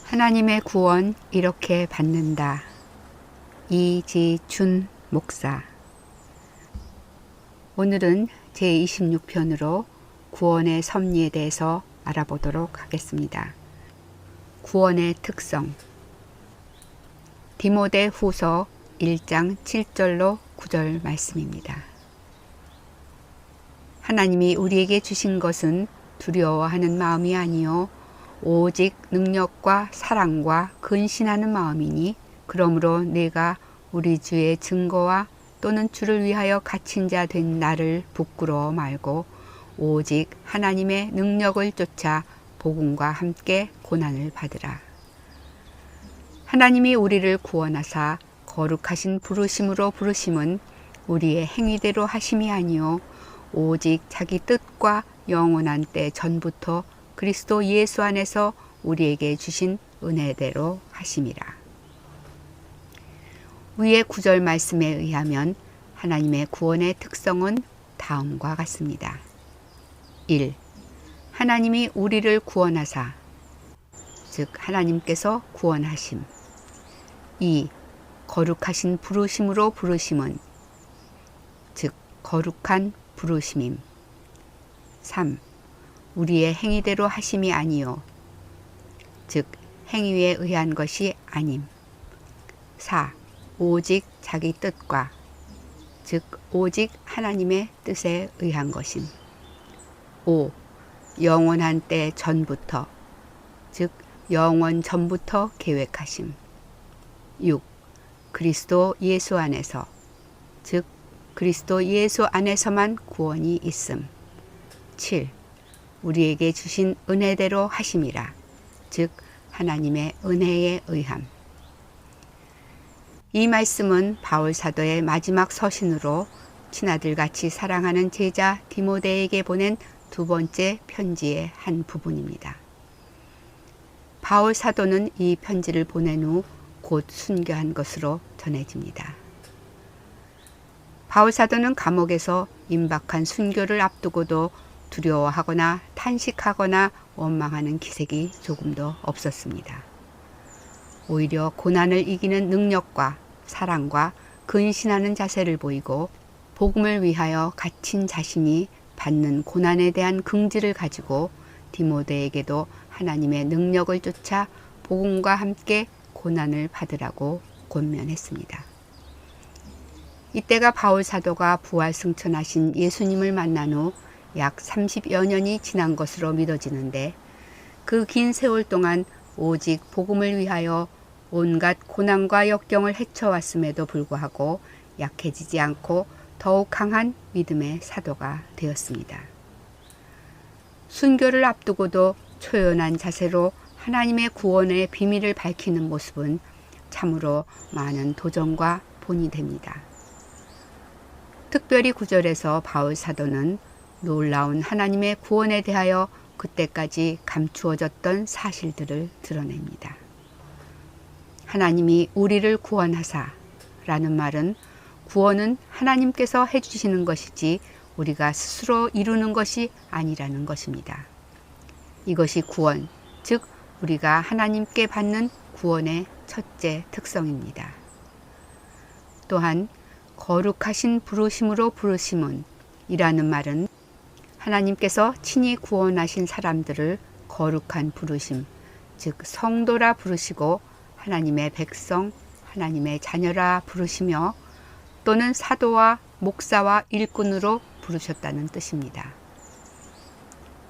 하나님의 구원 이렇게 받는다. 이지춘 목사. 오늘은 제26편으로 구원의 섭리에 대해서 알아보도록 하겠습니다. 구원의 특성. 디모데 후서 1장 7절로 9절 말씀입니다. 하나님이 우리에게 주신 것은 두려워하는 마음이 아니요 오직 능력과 사랑과 근신하는 마음이니 그러므로 내가 우리 주의 증거와 또는 주를 위하여 갇힌 자 된 나를 부끄러워 말고 오직 하나님의 능력을 쫓아 복음과 함께 고난을 받으라. 하나님이 우리를 구원하사 거룩하신 부르심으로 부르심은 우리의 행위대로 하심이 아니요 오직 자기 뜻과 영원한 때 전부터 그리스도 예수 안에서 우리에게 주신 은혜대로 하심이라. 위의 9절 말씀에 의하면 하나님의 구원의 특성은 다음과 같습니다. 1. 하나님이 우리를 구원하사, 즉 하나님께서 구원하심. 2. 거룩하신 부르심으로 부르심은, 즉 거룩한 부르심임. 3. 우리의 행위대로 하심이 아니요 즉 행위에 의한 것이 아님. 4. 오직 자기 뜻과 즉 오직 하나님의 뜻에 의한 것임. 5. 영원한 때 전부터 즉 영원 전부터 계획하심. 6. 그리스도 예수 안에서 즉 그리스도 예수 안에서만 구원이 있음. 7. 우리에게 주신 은혜대로 하심이라 즉 하나님의 은혜에 의함. 이 말씀은 바울 사도의 마지막 서신으로 친아들같이 사랑하는 제자 디모데에게 보낸 두 번째 편지의 한 부분입니다. 바울 사도는 이 편지를 보낸 후 곧 순교한 것으로 전해집니다. 바울 사도는 감옥에서 임박한 순교를 앞두고도 두려워하거나 탄식하거나 원망하는 기색이 조금도 없었습니다. 오히려 고난을 이기는 능력과 사랑과 근신하는 자세를 보이고 복음을 위하여 갇힌 자신이 받는 고난에 대한 긍지를 가지고 디모데에게도 하나님의 능력을 쫓아 복음과 함께 고난을 받으라고 권면했습니다. 이때가 바울 사도가 부활 승천하신 예수님을 만난 후 약 30여 년이 지난 것으로 믿어지는데 그 긴 세월 동안 오직 복음을 위하여 온갖 고난과 역경을 헤쳐왔음에도 불구하고 약해지지 않고 더욱 강한 믿음의 사도가 되었습니다. 순교를 앞두고도 초연한 자세로 하나님의 구원의 비밀을 밝히는 모습은 참으로 많은 도전과 본이 됩니다. 특별히 9절에서 바울 사도는 놀라운 하나님의 구원에 대하여 그때까지 감추어졌던 사실들을 드러냅니다. 하나님이 우리를 구원하사 라는 말은 구원은 하나님께서 해주시는 것이지 우리가 스스로 이루는 것이 아니라는 것입니다. 이것이 구원, 즉 우리가 하나님께 받는 구원의 첫째 특성입니다. 또한 거룩하신 부르심으로 부르심은 이라는 말은 하나님께서 친히 구원하신 사람들을 거룩한 부르심, 즉 성도라 부르시고 하나님의 백성, 하나님의 자녀라 부르시며 또는 사도와 목사와 일꾼으로 부르셨다는 뜻입니다.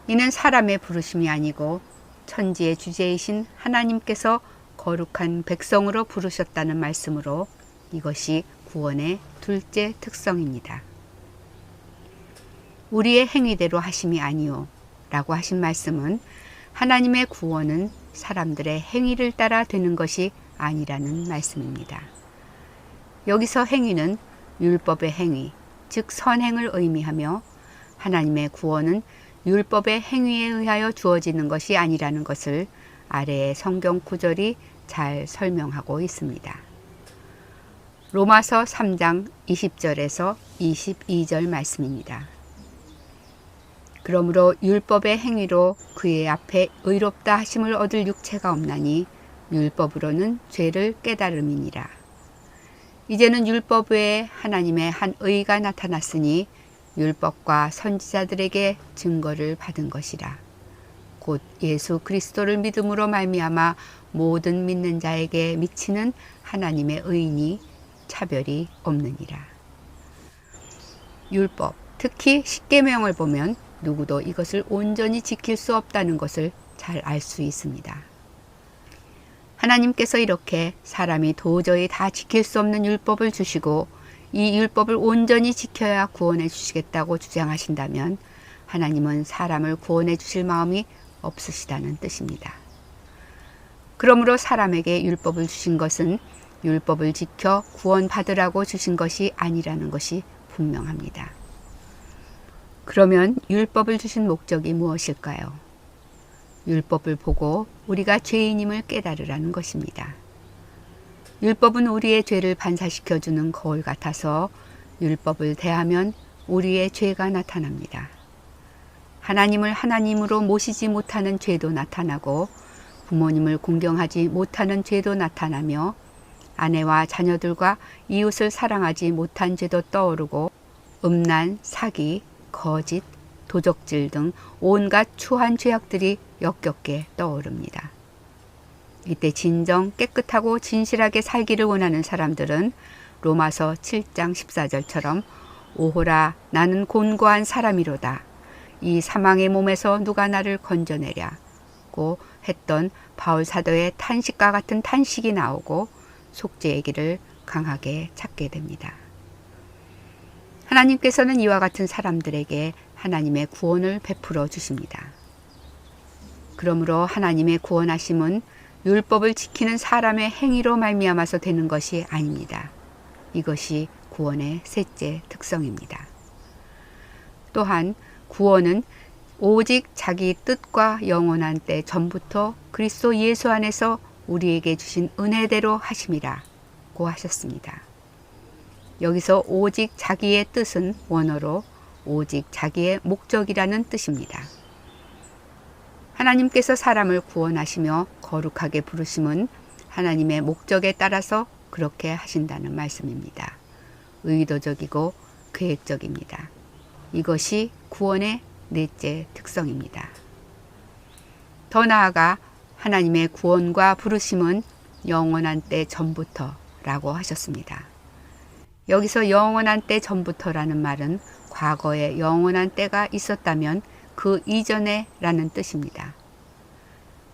이는 사람의 부르심이 아니고 천지의 주제이신 하나님께서 거룩한 백성으로 부르셨다는 말씀으로 이것이 구원의 둘째 특성입니다. 우리의 행위대로 하심이 아니요 라고 하신 말씀은 하나님의 구원은 사람들의 행위를 따라 되는 것이 아니라는 말씀입니다. 여기서 행위는 율법의 행위, 즉 선행을 의미하며 하나님의 구원은 율법의 행위에 의하여 주어지는 것이 아니라는 것을 아래의 성경 구절이 잘 설명하고 있습니다. 로마서 3장 20절에서 22절 말씀입니다. 그러므로 율법의 행위로 그의 앞에 의롭다 하심을 얻을 육체가 없나니 율법으로는 죄를 깨달음이니라. 이제는 율법 외에 하나님의 한 의가 나타났으니 율법과 선지자들에게 증거를 받은 것이라. 곧 예수 그리스도를 믿음으로 말미암아 모든 믿는 자에게 미치는 하나님의 의인이 차별이 없느니라. 율법, 특히 십계명을 보면 누구도 이것을 온전히 지킬 수 없다는 것을 잘 알 수 있습니다. 하나님께서 이렇게 사람이 도저히 다 지킬 수 없는 율법을 주시고 이 율법을 온전히 지켜야 구원해 주시겠다고 주장하신다면 하나님은 사람을 구원해 주실 마음이 없으시다는 뜻입니다. 그러므로 사람에게 율법을 주신 것은 율법을 지켜 구원받으라고 주신 것이 아니라는 것이 분명합니다. 그러면 율법을 주신 목적이 무엇일까요? 율법을 보고 우리가 죄인임을 깨달으라는 것입니다. 율법은 우리의 죄를 반사시켜주는 거울 같아서 율법을 대하면 우리의 죄가 나타납니다. 하나님을 하나님으로 모시지 못하는 죄도 나타나고 부모님을 공경하지 못하는 죄도 나타나며 아내와 자녀들과 이웃을 사랑하지 못한 죄도 떠오르고 음란, 사기, 거짓, 도적질 등 온갖 추한 죄악들이 역겹게 떠오릅니다. 이때 진정 깨끗하고 진실하게 살기를 원하는 사람들은 로마서 7장 14절처럼 오호라 나는 곤고한 사람이로다. 이 사망의 몸에서 누가 나를 건져내랴고 했던 바울 사도의 탄식과 같은 탄식이 나오고 속죄의 길을 강하게 찾게 됩니다. 하나님께서는 이와 같은 사람들에게 하나님의 구원을 베풀어 주십니다. 그러므로 하나님의 구원하심은 율법을 지키는 사람의 행위로 말미암아서 되는 것이 아닙니다. 이것이 구원의 셋째 특성입니다. 또한 구원은 오직 자기 뜻과 영원한 때 전부터 그리스도 예수 안에서 우리에게 주신 은혜대로 하심이라고 하셨습니다. 여기서 오직 자기의 뜻은 원어로 오직 자기의 목적이라는 뜻입니다. 하나님께서 사람을 구원하시며 거룩하게 부르심은 하나님의 목적에 따라서 그렇게 하신다는 말씀입니다. 의도적이고 계획적입니다. 이것이 구원의 넷째 특성입니다. 더 나아가 하나님의 구원과 부르심은 영원한 때 전부터라고 하셨습니다. 여기서 영원한 때 전부터라는 말은 과거에 영원한 때가 있었다면 그 이전에 라는 뜻입니다.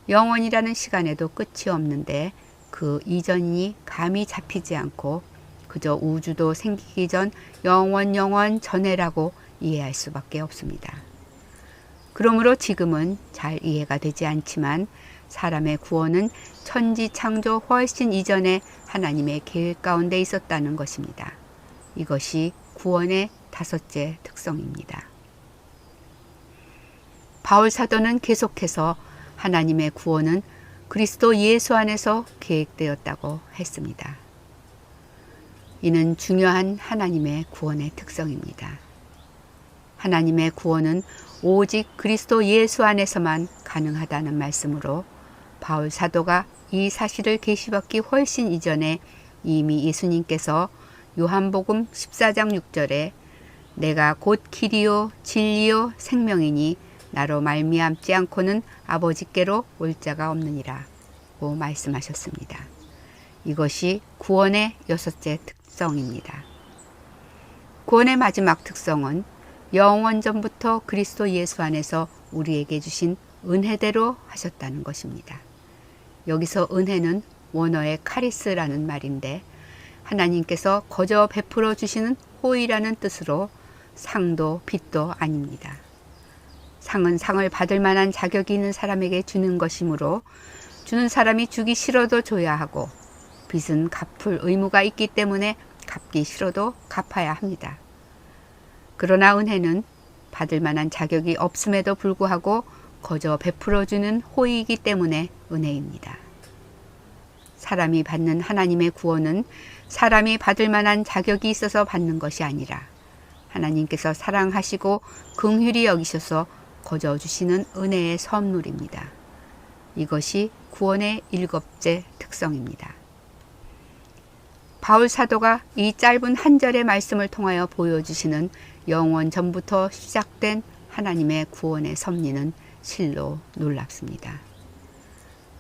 영원이라는 시간에도 끝이 없는데 그 이전이 감이 잡히지 않고 그저 우주도 생기기 전 영원 전에라고 이해할 수밖에 없습니다. 그러므로 지금은 잘 이해가 되지 않지만 사람의 구원은 천지 창조 훨씬 이전에 하나님의 계획 가운데 있었다는 것입니다. 이것이 구원의 다섯째 특성입니다. 바울 사도는 계속해서 하나님의 구원은 그리스도 예수 안에서 계획되었다고 했습니다. 이는 중요한 하나님의 구원의 특성입니다. 하나님의 구원은 오직 그리스도 예수 안에서만 가능하다는 말씀으로 바울 사도가 이 사실을 계시받기 훨씬 이전에 이미 예수님께서 요한복음 14장 6절에 내가 곧 길이요 진리요 생명이니 나로 말미암지 않고는 아버지께로 올 자가 없느니라고 말씀하셨습니다. 이것이 구원의 여섯째 특성입니다. 구원의 마지막 특성은 영원전부터 그리스도 예수 안에서 우리에게 주신 은혜대로 하셨다는 것입니다. 여기서 은혜는 원어의 카리스라는 말인데 하나님께서 거저 베풀어 주시는 호의라는 뜻으로 상도 빚도 아닙니다. 상은 상을 받을 만한 자격이 있는 사람에게 주는 것이므로 주는 사람이 주기 싫어도 줘야 하고 빚은 갚을 의무가 있기 때문에 갚기 싫어도 갚아야 합니다. 그러나 은혜는 받을 만한 자격이 없음에도 불구하고 거저 베풀어 주는 호의이기 때문에 은혜입니다. 사람이 받는 하나님의 구원은 사람이 받을 만한 자격이 있어서 받는 것이 아니라 하나님께서 사랑하시고 긍휼히 여기셔서 거저 주시는 은혜의 선물입니다. 이것이 구원의 7째 특성입니다. 바울 사도가 이 짧은 한 절의 말씀을 통하여 보여주시는 영원 전부터 시작된 하나님의 구원의 섭리는 실로 놀랍습니다.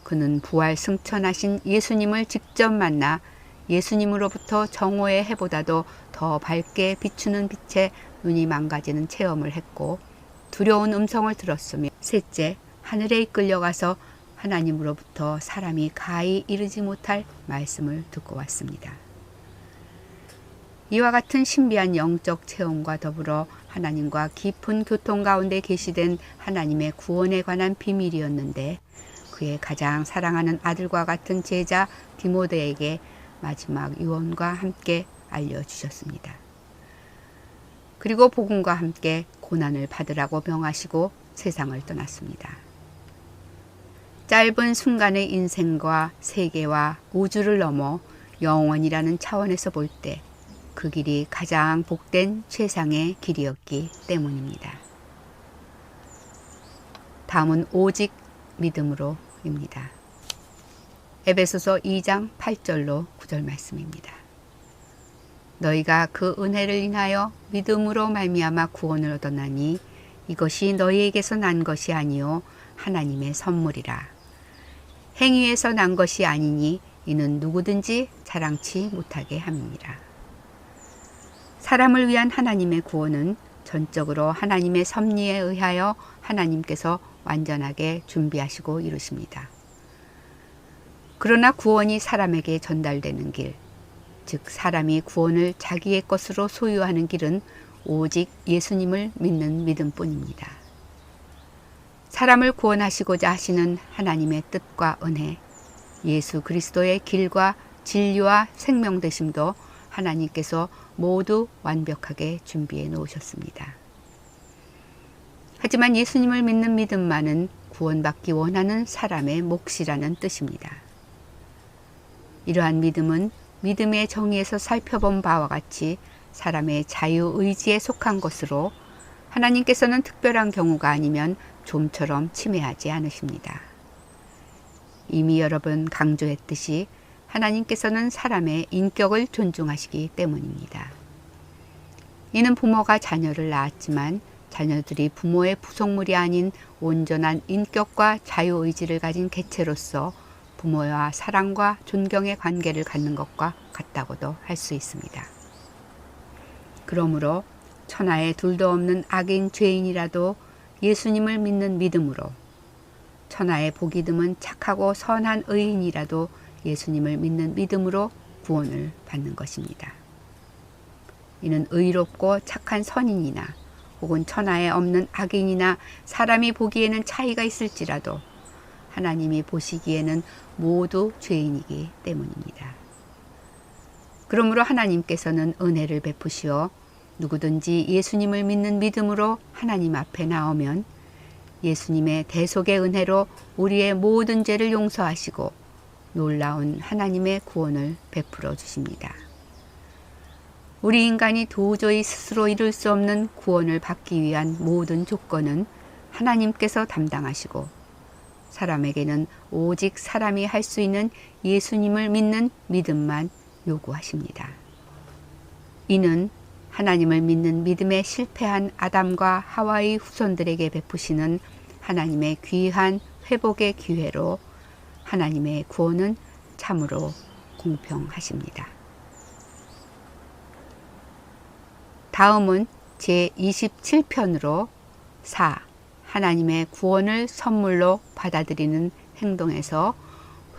그는 부활 승천하신 예수님을 직접 만나 예수님으로부터 정오의 해보다도 더 밝게 비추는 빛에 눈이 망가지는 체험을 했고, 두려운 음성을 들었으며, 셋째, 하늘에 이끌려가서 하나님으로부터 사람이 가히 이르지 못할 말씀을 듣고 왔습니다. 이와 같은 신비한 영적 체험과 더불어 하나님과 깊은 교통 가운데 계시된 하나님의 구원에 관한 비밀이었는데, 그의 가장 사랑하는 아들과 같은 제자 디모데에게 마지막 유언과 함께 알려주셨습니다. 그리고 복음과 함께 고난을 받으라고 명하시고 세상을 떠났습니다. 짧은 순간의 인생과 세계와 우주를 넘어 영원이라는 차원에서 볼 때 그 길이 가장 복된 최상의 길이었기 때문입니다. 다음은 오직 믿음으로입니다. 에베소서 2장 8절로 9절 말씀입니다. 너희가 그 은혜를 인하여 믿음으로 말미암아 구원을 얻었나니 이것이 너희에게서 난 것이 아니요 하나님의 선물이라. 행위에서 난 것이 아니니 이는 누구든지 자랑치 못하게 함이니라. 사람을 위한 하나님의 구원은 전적으로 하나님의 섭리에 의하여 하나님께서 완전하게 준비하시고 이루십니다. 그러나 구원이 사람에게 전달되는 길, 즉 사람이 구원을 자기의 것으로 소유하는 길은 오직 예수님을 믿는 믿음뿐입니다. 사람을 구원하시고자 하시는 하나님의 뜻과 은혜, 예수 그리스도의 길과 진리와 생명 되심도 하나님께서 모두 완벽하게 준비해 놓으셨습니다. 하지만 예수님을 믿는 믿음만은 구원받기 원하는 사람의 몫이라는 뜻입니다. 이러한 믿음은 믿음의 정의에서 살펴본 바와 같이 사람의 자유의지에 속한 것으로 하나님께서는 특별한 경우가 아니면 좀처럼 침해하지 않으십니다. 이미 여러 번 강조했듯이 하나님께서는 사람의 인격을 존중하시기 때문입니다. 이는 부모가 자녀를 낳았지만 자녀들이 부모의 부속물이 아닌 온전한 인격과 자유의지를 가진 개체로서 부모와 사랑과 존경의 관계를 갖는 것과 같다고도 할 수 있습니다. 그러므로 천하에 둘도 없는 악인 죄인이라도 예수님을 믿는 믿음으로, 천하에 복이 드문 착하고 선한 의인이라도 예수님을 믿는 믿음으로 구원을 받는 것입니다. 이는 의롭고 착한 선인이나 혹은 천하에 없는 악인이나 사람이 보기에는 차이가 있을지라도 하나님이 보시기에는 모두 죄인이기 때문입니다. 그러므로 하나님께서는 은혜를 베푸시어 누구든지 예수님을 믿는 믿음으로 하나님 앞에 나오면 예수님의 대속의 은혜로 우리의 모든 죄를 용서하시고 놀라운 하나님의 구원을 베풀어 주십니다. 우리 인간이 도저히 스스로 이룰 수 없는 구원을 받기 위한 모든 조건은 하나님께서 담당하시고 사람에게는 오직 사람이 할 수 있는 예수님을 믿는 믿음만 요구하십니다. 이는 하나님을 믿는 믿음에 실패한 아담과 하와의 후손들에게 베푸시는 하나님의 귀한 회복의 기회로 하나님의 구원은 참으로 공평하십니다. 다음은 제27편으로 4. 하나님의 구원을 선물로 받아들이는 행동에서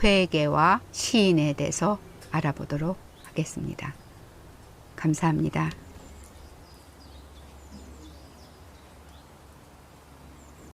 회개와 시인에 대해서 알아보도록 하겠습니다. 감사합니다.